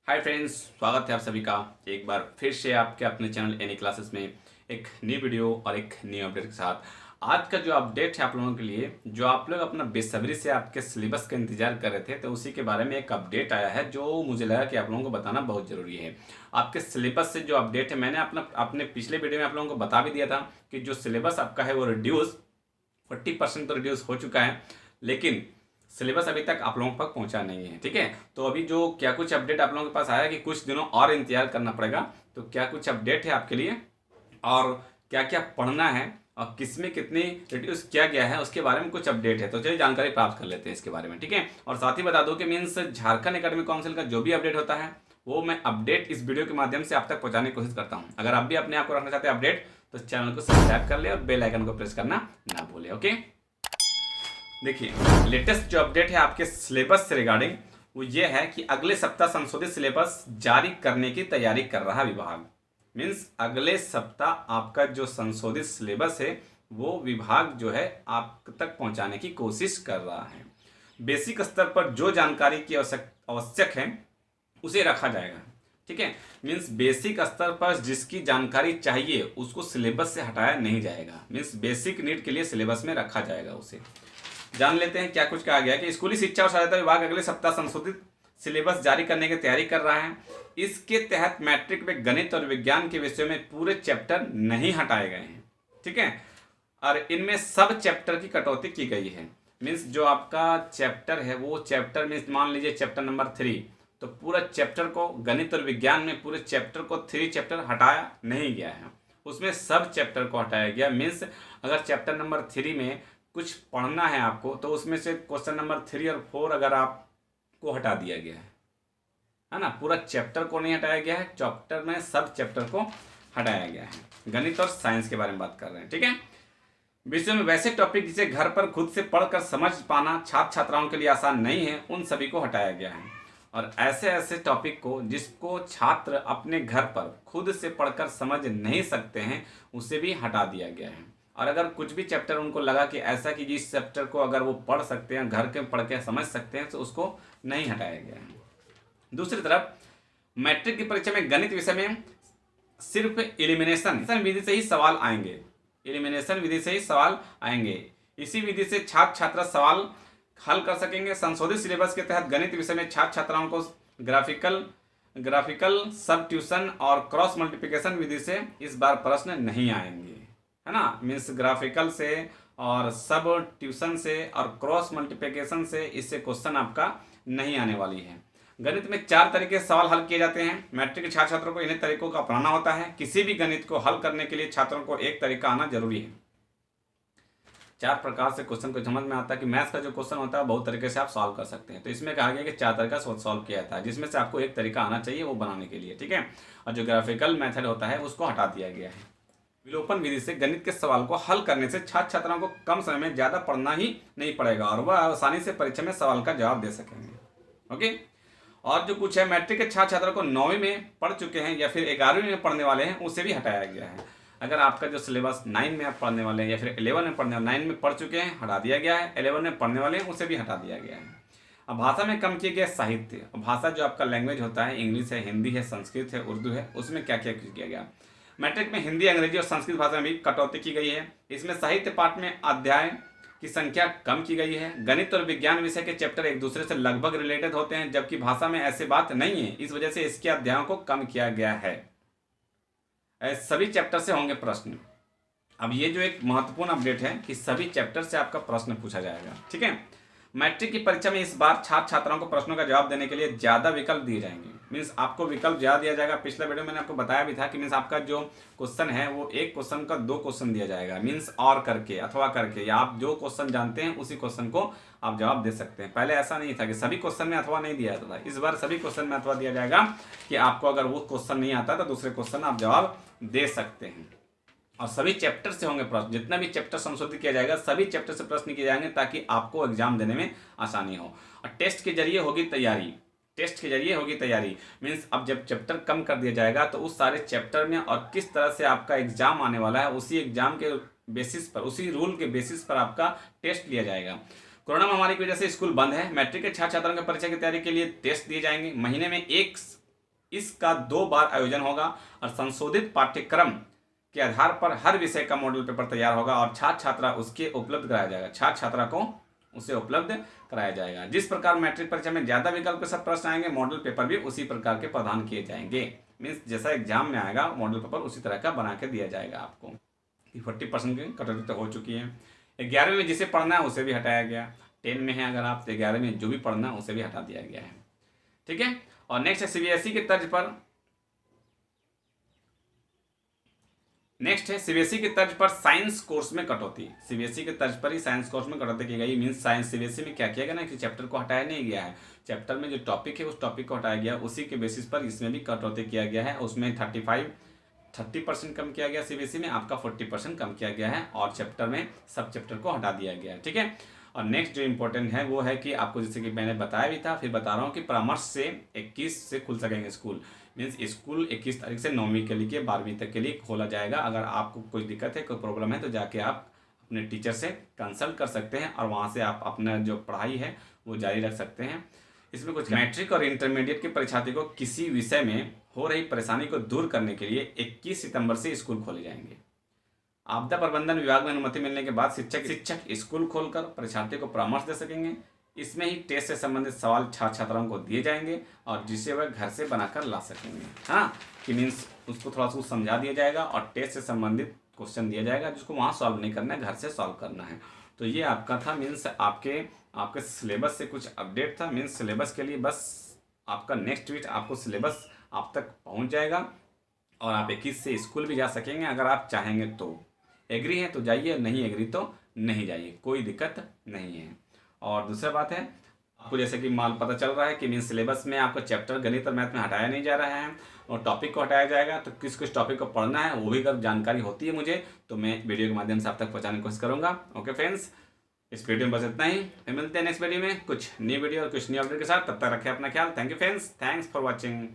Hi friends, स्वागत है आप सभी का एक बार फिर से आपके अपने चैनल एनी क्लासेस में एक नई वीडियो और एक नई अपडेट के साथ। आज का जो अपडेट है आप लोगों के लिए, जो आप लोग अपना बेसब्री से आपके सिलेबस का इंतजार कर रहे थे, तो उसी के बारे में एक अपडेट आया है जो मुझे लगा कि आप लोगों को बताना बहुत ज़रूरी है। आपके सिलेबस से जो अपडेट है, मैंने अपने पिछले वीडियो में आप लोगों को बता भी दिया था कि जो सिलेबस आपका है वो रिड्यूस 40% तो रिड्यूस हो चुका है, लेकिन सिलेबस अभी तक आप लोगों तक पहुंचा नहीं है। ठीक है, तो अभी जो क्या कुछ अपडेट आप लोगों के पास आया कि कुछ दिनों और इंतजार करना पड़ेगा, तो क्या कुछ अपडेट है आपके लिए और क्या क्या पढ़ना है और किसमें कितनी रिड्यूस किया गया है उसके बारे में कुछ अपडेट है। तो चलिए जानकारी प्राप्त कर लेते हैं इसके बारे में। ठीक है, और साथ ही बता दो कि मीन्स झारखंड एकेडमिक काउंसिल का जो भी अपडेट होता है वो मैं अपडेट इस वीडियो के माध्यम से आप तक पहुंचाने की कोशिश करता हूं। अगर आप भी अपने आप को रखना चाहते हैं अपडेट, तो चैनल को सब्सक्राइब कर ले और बेल आइकन को प्रेस करना ना भूले। ओके, देखिए लेटेस्ट जो अपडेट है आपके सिलेबस से रिगार्डिंग वो ये है कि अगले सप्ताह संशोधित सिलेबस जारी करने की तैयारी कर रहा विभाग। मीन्स अगले सप्ताह आपका जो संशोधित सिलेबस है वो विभाग जो है आप तक पहुंचाने की कोशिश कर रहा है। बेसिक स्तर पर जो जानकारी की आवश्यक है उसे रखा जाएगा। ठीक है, मीन्स बेसिक स्तर पर जिसकी जानकारी चाहिए उसको सिलेबस से हटाया नहीं जाएगा। मीन्स बेसिक नीड के लिए सिलेबस में रखा जाएगा उसे। जान लेते हैं क्या कुछ कहा गया कि स्कूली शिक्षा और सहायता विभाग अगले सप्ताह संशोधित सिलेबस जारी करने की तैयारी कर रहा है। इसके तहत मैट्रिक में गणित और विज्ञान के विषयों में पूरे चैप्टर नहीं हटाए गए हैं। ठीक है, और इनमें सब चैप्टर की कटौती की गई है। मीन्स जो आपका चैप्टर है वो चैप्टर में मान लीजिए चैप्टर नंबर 3, तो पूरा चैप्टर को गणित और विज्ञान में पूरे चैप्टर को 3 चैप्टर हटाया नहीं गया है, उसमें सब चैप्टर को हटाया गया। मीन्स अगर चैप्टर नंबर 3 में कुछ पढ़ना है आपको, तो उसमें से क्वेश्चन नंबर 3 और 4 अगर आपको हटा दिया गया है ना, पूरा चैप्टर को नहीं हटाया गया है, चैप्टर में सब चैप्टर को हटाया गया है। गणित और साइंस के बारे में बात कर रहे हैं। ठीक है, विषय में वैसे टॉपिक जिसे घर पर खुद से पढ़कर समझ पाना छात्र छात्राओं के लिए आसान नहीं है, उन सभी को हटाया गया है। और ऐसे ऐसे टॉपिक को जिसको छात्र अपने घर पर खुद से पढ़कर समझ नहीं सकते हैं उसे भी हटा दिया गया है। और अगर कुछ भी चैप्टर उनको लगा कि ऐसा कि जिस चैप्टर को अगर वो पढ़ सकते हैं, घर के पढ़ के समझ सकते हैं, तो उसको नहीं हटाया गया है। दूसरी तरफ मैट्रिक की परीक्षा में गणित विषय में सिर्फ एलिमिनेशन विधि से ही सवाल आएंगे। एलिमिनेशन विधि से ही सवाल आएंगे। इसी विधि से छात्र छात्रा सवाल हल कर सकेंगे। संशोधित सिलेबस के तहत गणित विषय में छात्र छात्राओं को ग्राफिकल सब ट्यूशन और क्रॉस मल्टीप्लिकेशन विधि से इस बार प्रश्न नहीं आएंगे, है ना। मीन्स ग्राफिकल से और सब ट्यूशन से और क्रॉस मल्टीप्लिकेशन से इससे क्वेश्चन आपका नहीं आने वाली है। गणित में 4 तरीके से सवाल हल किए जाते हैं। मैट्रिक के छात्र छात्रों को इन्हीं तरीकों का अपनाना होता है। किसी भी गणित को हल करने के लिए छात्रों को एक तरीका आना जरूरी है। 4 प्रकार से क्वेश्चन को समझ में आता है कि मैथ्स का जो क्वेश्चन होता है बहुत तरीके से आप सॉल्व कर सकते हैं। तो इसमें कहा गया कि 4 तरीका सॉल्व किया जाता है, जिसमें से आपको एक तरीका आना चाहिए वो बनाने के लिए। ठीक है, और जो ग्राफिकल मेथड होता है उसको हटा दिया गया है। विलोपन विधि से गणित के सवाल को हल करने से छात्र छात्राओं को कम समय में ज्यादा पढ़ना ही नहीं पड़ेगा और वह आसानी से परीक्षा में सवाल का जवाब दे सकेंगे। ओके, और जो कुछ है मैट्रिक के छात्र छात्रों को 9वीं में पढ़ चुके हैं या फिर 11वीं में पढ़ने वाले हैं उसे भी हटाया गया है। अगर आपका जो सिलेबस 9 में आप पढ़ने वाले हैं या फिर 11 में पढ़ने वाले, 9 में पढ़ चुके हैं हटा दिया गया है, 11 में पढ़ने वाले हैं उसे भी हटा दिया गया है। अब भाषा में कम किया गया साहित्य। भाषा जो आपका लैंग्वेज होता है, इंग्लिश है, हिंदी है, संस्कृत है, उर्दू है, उसमें क्या क्या किया गया। मैट्रिक में हिंदी, अंग्रेजी और संस्कृत भाषा में भी कटौती की गई है। इसमें साहित्य पाठ में अध्याय की संख्या कम की गई है। गणित और विज्ञान विषय के चैप्टर एक दूसरे से लगभग रिलेटेड होते हैं, जबकि भाषा में ऐसी बात नहीं है। इस वजह से इसके अध्यायों को कम किया गया है। सभी चैप्टर से होंगे प्रश्न। अब ये जो एक महत्वपूर्ण अपडेट है कि सभी चैप्टर से आपका प्रश्न पूछा जाएगा। ठीक है, मैट्रिक की परीक्षा में इस बार छात्र छात्राओं को प्रश्नों का जवाब देने के लिए ज़्यादा विकल्प दिए जाएंगे। मीन्स आपको विकल्प ज़्यादा दिया जाएगा। पिछले वीडियो में मैंने आपको बताया भी था कि मीन्स आपका जो क्वेश्चन है वो एक क्वेश्चन का 2 क्वेश्चन दिया जाएगा। मीन्स और करके अथवा करके, या आप जो क्वेश्चन जानते हैं उसी क्वेश्चन को आप जवाब दे सकते हैं। पहले ऐसा नहीं था कि सभी क्वेश्चन में अथवा नहीं दिया जाता था। इस बार सभी क्वेश्चन में अथवा दिया जाएगा कि आपको अगर वो क्वेश्चन नहीं आता तो दूसरे क्वेश्चन आप जवाब दे सकते हैं। और सभी चैप्टर से होंगे प्रश्न। जितना भी चैप्टर संशोधित किया जाएगा सभी चैप्टर से प्रश्न किए जाएंगे ताकि आपको एग्जाम देने में आसानी हो। और टेस्ट के जरिए होगी तैयारी। टेस्ट के जरिए होगी तैयारी। मीन्स अब जब चैप्टर कम कर दिया जाएगा तो उस सारे चैप्टर में और किस तरह से आपका एग्जाम आने वाला है उसी एग्जाम के बेसिस पर, उसी रूल के बेसिस पर आपका टेस्ट लिया जाएगा। कोरोना महामारी की वजह से स्कूल बंद है। मैट्रिक के छात्र छात्राओं की परीक्षा की तैयारी के लिए टेस्ट दिए जाएंगे। महीने में एक इसका 2 बार आयोजन होगा और संशोधित पाठ्यक्रम के आधार पर हर विषय का मॉडल पेपर तैयार होगा और छात्र छात्रा उसके उपलब्ध कराया जाएगा, छात्र छात्रा को उसे उपलब्ध कराया जाएगा। जिस प्रकार मैट्रिक परीक्षा में ज़्यादा विकल्प के साथ प्रश्न आएंगे, मॉडल पेपर भी उसी प्रकार के प्रदान किए जाएंगे। मीन्स जैसा एग्जाम में आएगा मॉडल पेपर उसी तरह का बना के दिया जाएगा आपको। 40% की कटौती तो हो चुकी है। 11वीं में जिसे पढ़ना है उसे भी हटाया गया। 10 में है अगर आप तो 11वीं में जो भी पढ़ना है उसे भी हटा दिया गया है। ठीक है। और नेक्स्ट है सीबीएसई की तर्ज पर, सीबीएसई की तर्ज पर साइंस कोर्स में कटौती। सीबीएसई के तर्ज पर ही साइंस कोर्स में कटौती की गई। मीन्स साइंस सीबीएसई में क्या किया गया ना कि चैप्टर को हटाया नहीं गया है, चैप्टर में जो टॉपिक है उस टॉपिक को हटाया गया, उसी के बेसिस पर इसमें भी कटौती किया गया है। उसमें 30% कम किया गया, सीबीएसई में आपका 40% कम किया गया है और चैप्टर में सब चैप्टर को हटा दिया गया है। ठीक है। और नेक्स्ट जो इंपॉर्टेंट है वो है कि आपको जैसे कि मैंने बताया भी था, फिर बता रहा हूँ कि परामर्श से 21 से खुल सकेंगे स्कूल। मीन्स स्कूल 21 तारीख से 9वीं के लिए 12वीं तक के लिए खोला जाएगा। अगर आपको कोई दिक्कत है, कोई प्रॉब्लम है तो जाके आप अपने टीचर से कंसल्ट कर सकते हैं और वहाँ से आप अपना जो पढ़ाई है वो जारी रख सकते हैं। इसमें कुछ मैट्रिक और इंटरमीडिएट के परीक्षार्थी को किसी विषय में हो रही परेशानी को दूर करने के लिए 21 सितंबर से स्कूल खोले जाएंगे। आपदा प्रबंधन विभाग में अनुमति मिलने के बाद शिक्षक स्कूल खोलकर परीक्षार्थी को परामर्श दे सकेंगे। इसमें ही टेस्ट से संबंधित सवाल छात्र छात्राओं को दिए जाएंगे और जिसे वह घर से बनाकर ला सकेंगे। हाँ, कि मीन्स उसको थोड़ा सा समझा दिया जाएगा और टेस्ट से संबंधित क्वेश्चन दिया जाएगा जिसको वहाँ सॉल्व नहीं करना है, घर से सॉल्व करना है। तो ये आपका था। मीन्स आपके सिलेबस से कुछ अपडेट था। मीन्स सिलेबस के लिए बस आपका नेक्स्ट वीक आपको सिलेबस आप तक पहुँच जाएगा और आप 21 से स्कूल भी जा सकेंगे अगर आप चाहेंगे तो। एग्री है तो जाइए, नहीं एग्री तो नहीं जाइए, कोई दिक्कत नहीं है। और दूसरा बात है, आपको जैसे कि माल पता चल रहा है कि मीन सिलेबस में आपका चैप्टर गणित और मैथ में हटाया नहीं जा रहा है और टॉपिक को हटाया जाएगा। तो किस किस टॉपिक को पढ़ना है वो भी अगर जानकारी होती है मुझे तो मैं वीडियो के माध्यम से आप तक पहुँचाने की कोशिश करूँगा। ओके फ्रेंड्स, इस वीडियो में बस इतना ही। फिर मिलते हैं नेक्स्ट वीडियो में कुछ न्यू वीडियो और कुछ न्यू अपडेट के साथ। तब तक रखें अपना ख्याल। Thank you friends, thanks for watching.